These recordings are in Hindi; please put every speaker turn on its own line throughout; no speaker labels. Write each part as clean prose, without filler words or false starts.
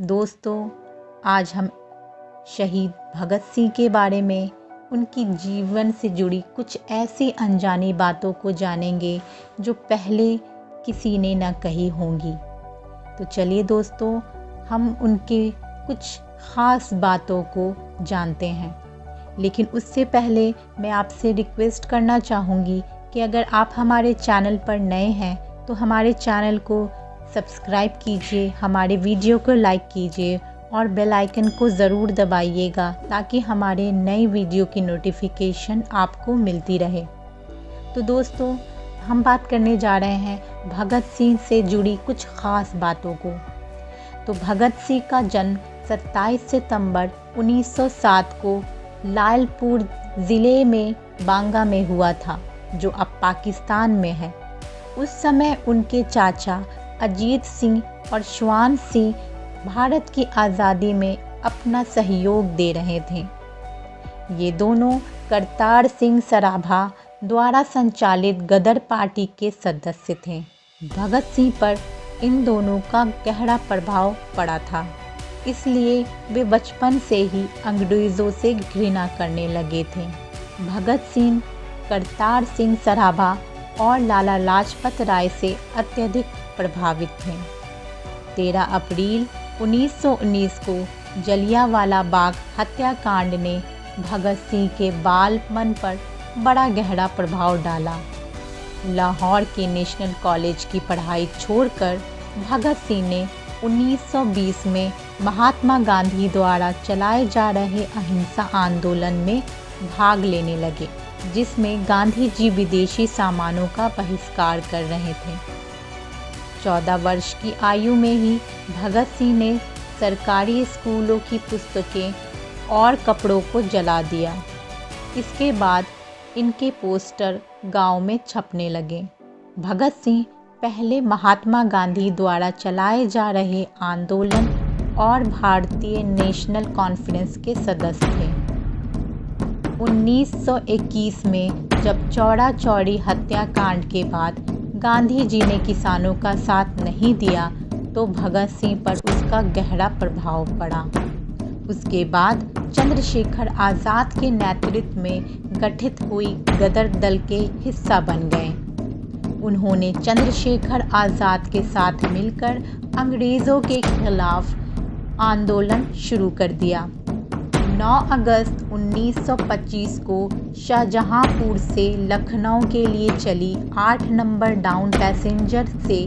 दोस्तों, आज हम शहीद भगत सिंह के बारे में, उनकी जीवन से जुड़ी कुछ ऐसी अनजानी बातों को जानेंगे जो पहले किसी ने न कही होंगी। तो चलिए दोस्तों, हम उनके कुछ ख़ास बातों को जानते हैं। लेकिन उससे पहले मैं आपसे रिक्वेस्ट करना चाहूँगी कि अगर आप हमारे चैनल पर नए हैं तो हमारे चैनल को सब्सक्राइब कीजिए, हमारे वीडियो को लाइक कीजिए और बेल आइकन को ज़रूर दबाइएगा ताकि हमारे नई वीडियो की नोटिफिकेशन आपको मिलती रहे। तो दोस्तों, हम बात करने जा रहे हैं भगत सिंह से जुड़ी कुछ ख़ास बातों को। तो भगत सिंह का जन्म 27 सितंबर 1907 को लालपुर ज़िले में बांगा में हुआ था, जो अब पाकिस्तान में है। उस समय उनके चाचा अजीत सिंह और श्वान सिंह भारत की आज़ादी में अपना सहयोग दे रहे थे। ये दोनों करतार सिंह सराभा द्वारा संचालित गदर पार्टी के सदस्य थे। भगत सिंह पर इन दोनों का गहरा प्रभाव पड़ा था, इसलिए वे बचपन से ही अंग्रेज़ों से घृणा करने लगे थे। भगत सिंह करतार सिंह सराभा और लाला लाजपत राय से अत्यधिक प्रभावित थे। 13 अप्रैल 1919 को जलियांवाला बाग हत्याकांड ने भगत सिंह के बालपन पर बड़ा गहरा प्रभाव डाला। लाहौर के नेशनल कॉलेज की पढ़ाई छोड़कर भगत सिंह ने 1920 में महात्मा गांधी द्वारा चलाए जा रहे अहिंसा आंदोलन में भाग लेने लगे, जिसमें गांधी जी विदेशी सामानों का बहिष्कार कर रहे थे। 14 वर्ष की आयु में ही भगत सिंह ने सरकारी स्कूलों की पुस्तकें और कपड़ों को जला दिया। इसके बाद इनके पोस्टर गांव में छपने लगे। भगत सिंह पहले महात्मा गांधी द्वारा चलाए जा रहे आंदोलन और भारतीय नेशनल कॉन्फ्रेंस के सदस्य थे। 1921 में जब चौड़ा चौड़ी हत्याकांड के बाद गांधी जी ने किसानों का साथ नहीं दिया तो भगत सिंह पर उसका गहरा प्रभाव पड़ा। उसके बाद चंद्रशेखर आज़ाद के नेतृत्व में गठित हुई गदर दल के हिस्सा बन गए। उन्होंने चंद्रशेखर आज़ाद के साथ मिलकर अंग्रेज़ों के खिलाफ आंदोलन शुरू कर दिया। 9 अगस्त 1925 को शाहजहांपुर से लखनऊ के लिए चली 8 नंबर डाउन पैसेंजर से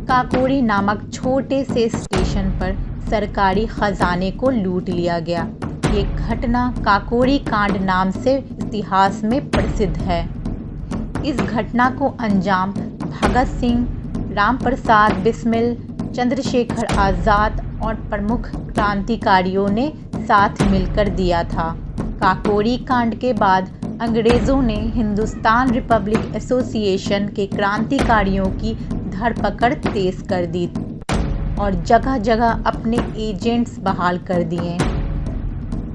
काकोरी नामक छोटे से स्टेशन पर सरकारी खजाने को लूट लिया गया। ये घटना काकोरी कांड नाम से इतिहास में प्रसिद्ध है। इस घटना को अंजाम भगत सिंह, राम प्रसाद बिस्मिल, चंद्रशेखर आज़ाद और प्रमुख क्रांतिकारियों ने साथ मिलकर दिया था। काकोरी कांड के बाद अंग्रेज़ों ने हिंदुस्तान रिपब्लिक एसोसिएशन के क्रांतिकारियों की धरपकड़ तेज कर दी और जगह जगह अपने एजेंट्स बहाल कर दिए।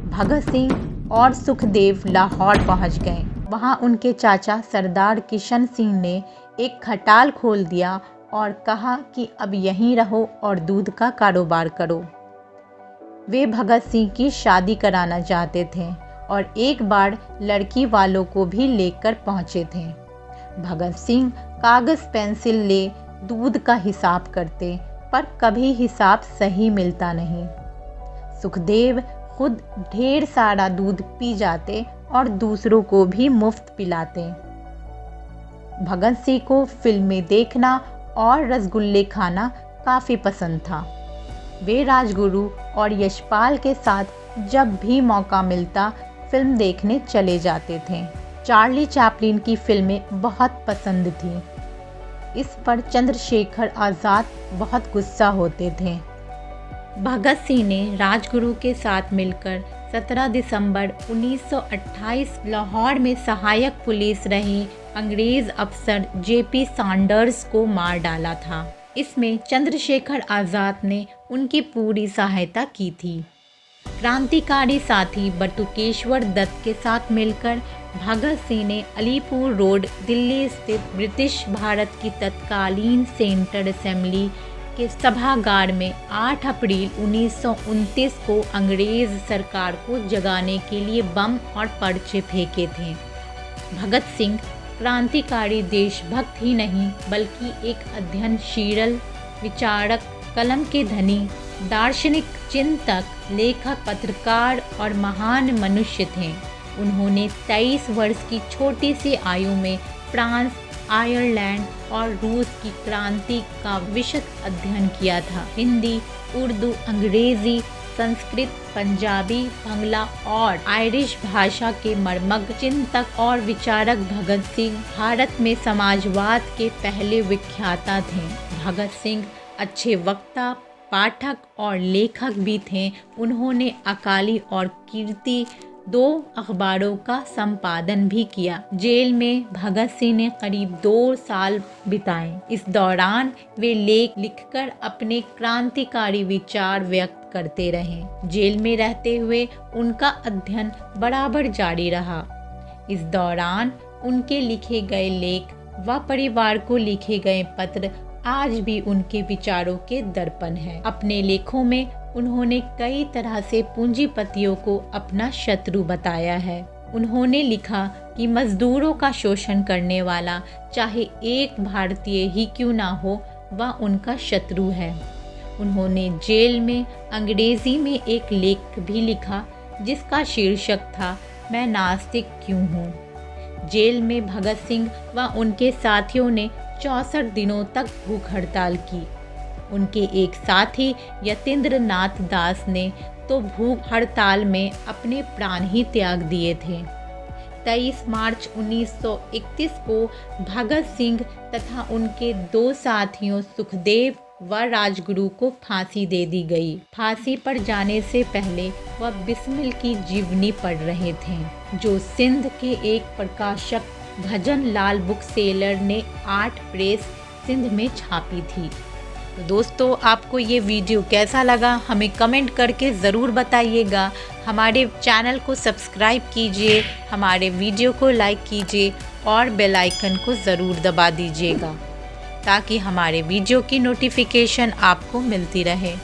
भगत सिंह और सुखदेव लाहौर पहुंच गए। वहां उनके चाचा सरदार किशन सिंह ने एक खटाल खोल दिया और कहा कि अब यहीं रहो और दूध का कारोबार करो। वे भगत सिंह की शादी कराना चाहते थे और एक बार लड़की वालों को भी लेकर पहुंचे थे। भगत सिंह कागज़ पेंसिल ले दूध का हिसाब करते, पर कभी हिसाब सही मिलता नहीं। सुखदेव खुद ढेर सारा दूध पी जाते और दूसरों को भी मुफ्त पिलाते। भगत सिंह को फिल्में देखना और रसगुल्ले खाना काफ़ी पसंद था। वे राजगुरु और यशपाल के साथ जब भी मौका मिलता फिल्म देखने चले जाते थे। चार्ली चैपलिन की फिल्में बहुत पसंद थीं। इस पर चंद्रशेखर आज़ाद बहुत गुस्सा होते थे। भगत सिंह ने राजगुरु के साथ मिलकर 17 दिसंबर 1928 लाहौर में सहायक पुलिस रहे अंग्रेज़ अफसर जेपी सैंडर्स को मार डाला था। इसमें चंद्रशेखर आज़ाद ने उनकी पूरी सहायता की थी। क्रांतिकारी साथी बटुकेश्वर दत्त के साथ मिलकर भगत सिंह ने अलीपुर रोड दिल्ली स्थित ब्रिटिश भारत की तत्कालीन सेंट्रल असेंबली के सभागार में 8 अप्रैल 1929 को अंग्रेज सरकार को जगाने के लिए बम और पर्चे फेंके थे। भगत सिंह क्रांतिकारी देशभक्त ही नहीं बल्कि एक अध्ययनशील विचारक, कलम के धनी, दार्शनिक, चिंतक, लेखक, पत्रकार और महान मनुष्य थे। उन्होंने 23 वर्ष की छोटी सी आयु में फ्रांस, आयरलैंड और रूस की क्रांति का विशद अध्ययन किया था। हिंदी, उर्दू, अंग्रेजी, संस्कृत, पंजाबी, बांग्ला और आयरिश भाषा के मर्मज्ञ, चिंतक और विचारक भगत सिंह भारत में समाजवाद के पहले विख्याता थे। भगत सिंह अच्छे वक्ता, पाठक और लेखक भी थे। उन्होंने अकाली और कीर्ति 2 अखबारों का संपादन भी किया। जेल में भगत सिंह ने करीब 2 साल बिताए। इस दौरान वे लेख लिखकर अपने क्रांतिकारी विचार व्यक्त करते रहे। जेल में रहते हुए उनका अध्ययन बराबर जारी रहा। इस दौरान उनके लिखे गए लेख व परिवार को लिखे गए पत्र आज भी उनके विचारों के दर्पण है। अपने लेखों में उन्होंने कई तरह से पूंजीपतियों को अपना शत्रु बताया है। उन्होंने लिखा कि मजदूरों का शोषण करने वाला चाहे एक भारतीय ही क्यों ना हो, वह उनका शत्रु है। उन्होंने जेल में अंग्रेजी में एक लेख भी लिखा जिसका शीर्षक था, मैं नास्तिक क्यों हूँ। जेल में भगत सिंह व उनके साथियों ने 64 दिनों तक भूख हड़ताल की। उनके एक साथी यतीन्द्र नाथ दास ने तो भूख हड़ताल में अपने प्राण ही त्याग दिए थे। 23 मार्च 1931 को भगत सिंह तथा उनके 2 साथियों सुखदेव व राजगुरु को फांसी दे दी गई। फांसी पर जाने से पहले वह बिस्मिल की जीवनी पढ़ रहे थे, जो सिंध के एक प्रकाशक भजन लाल बुक सेलर ने आर्ट प्रेस सिंध में छापी थी। तो दोस्तों, आपको ये वीडियो कैसा लगा हमें कमेंट करके ज़रूर बताइएगा। हमारे चैनल को सब्सक्राइब कीजिए, हमारे वीडियो को लाइक कीजिए और बेल आइकन को ज़रूर दबा दीजिएगा ताकि हमारे वीडियो की नोटिफिकेशन आपको मिलती रहे।